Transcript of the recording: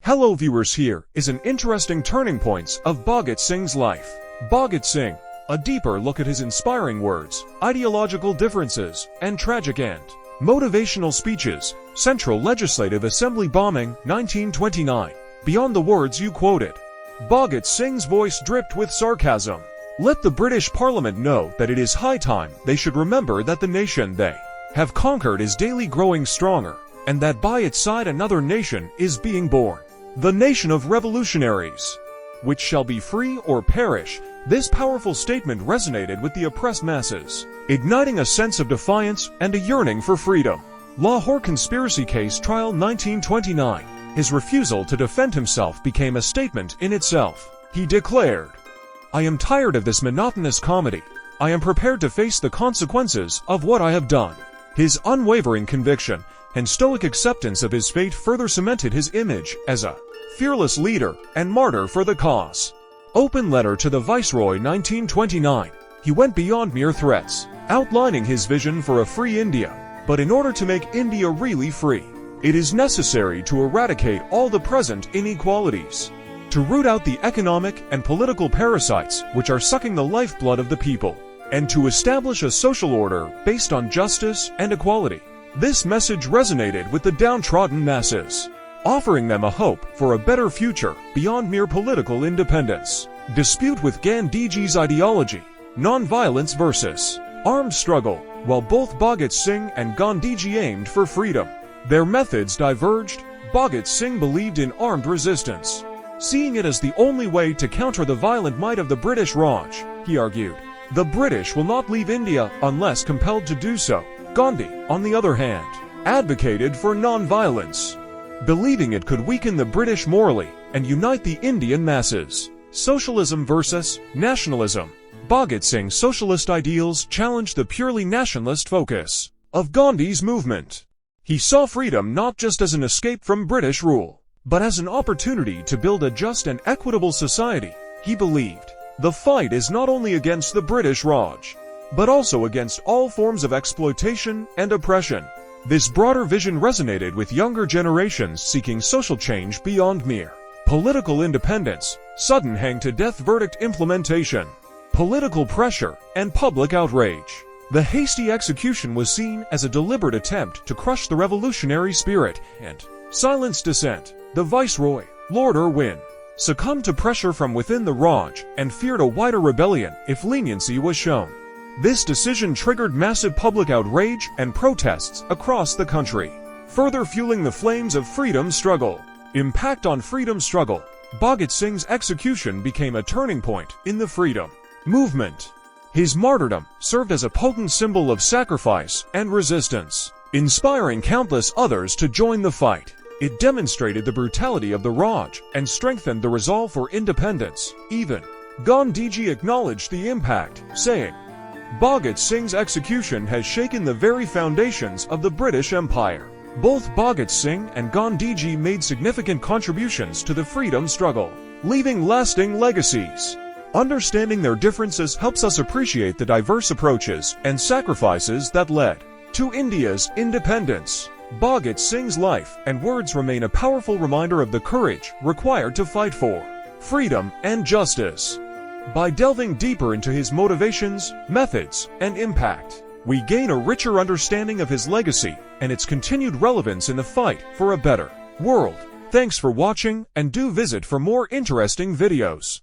Hello viewers, here is an interesting turning points of Bhagat Singh's life. Bhagat Singh, a deeper look at his inspiring words, ideological differences, and tragic end. Motivational Speeches, Central Legislative Assembly Bombing, 1929. Beyond the words you quoted, Bhagat Singh's voice dripped with sarcasm. Let the British Parliament know that it is high time they should remember that the nation they have conquered is daily growing stronger, and that by its side another nation is being born. The nation of revolutionaries, which shall be free or perish. This powerful statement resonated with the oppressed masses, igniting a sense of defiance and a yearning for freedom. Lahore Conspiracy Case Trial, 1929. His refusal to defend himself became a statement in itself. He declared, "I am tired of this monotonous comedy. I am prepared to face the consequences of what I have done." His unwavering conviction and stoic acceptance of his fate further cemented his image as a fearless leader and martyr for the cause. Open letter to the Viceroy, 1929. He went beyond mere threats, outlining his vision for a free India. But in order to make India really free, it is necessary to eradicate all the present inequalities, to root out the economic and political parasites which are sucking the lifeblood of the people, and to establish a social order based on justice and equality. This message resonated with the downtrodden masses, offering them a hope for a better future beyond mere political independence. Dispute with Gandhiji's ideology, non-violence versus armed struggle. While both Bhagat Singh and Gandhiji aimed for freedom, their methods diverged. Bhagat Singh believed in armed resistance, seeing it as the only way to counter the violent might of the British Raj. He argued, "The British will not leave India unless compelled to do so." Gandhi, on the other hand, advocated for non-violence, believing it could weaken the British morally and unite the Indian masses. Socialism versus nationalism. Bhagat Singh's socialist ideals challenged the purely nationalist focus of Gandhi's movement. He saw freedom not just as an escape from British rule, but as an opportunity to build a just and equitable society. He believed the fight is not only against the British Raj, but also against all forms of exploitation and oppression. This broader vision resonated with younger generations seeking social change beyond mere political independence. Sudden hang-to-death verdict implementation, political pressure, and public outrage. The hasty execution was seen as a deliberate attempt to crush the revolutionary spirit and silence dissent. The Viceroy, Lord Irwin, succumbed to pressure from within the Raj and feared a wider rebellion if leniency was shown. This decision triggered massive public outrage and protests across the country, further fueling the flames of freedom struggle. Impact on freedom struggle. Bhagat Singh's execution became a turning point in the freedom movement. His martyrdom served as a potent symbol of sacrifice and resistance, inspiring countless others to join the fight. It demonstrated the brutality of the Raj and strengthened the resolve for independence. Even Gandhiji acknowledged the impact, saying, "Bhagat Singh's execution has shaken the very foundations of the British Empire." Both Bhagat Singh and Gandhiji made significant contributions to the freedom struggle, leaving lasting legacies. Understanding their differences helps us appreciate the diverse approaches and sacrifices that led to India's independence. Bhagat Singh's life and words remain a powerful reminder of the courage required to fight for freedom and justice. By delving deeper into his motivations, methods, and impact, we gain a richer understanding of his legacy and its continued relevance in the fight for a better world. Thanks for watching, and do visit for more interesting videos.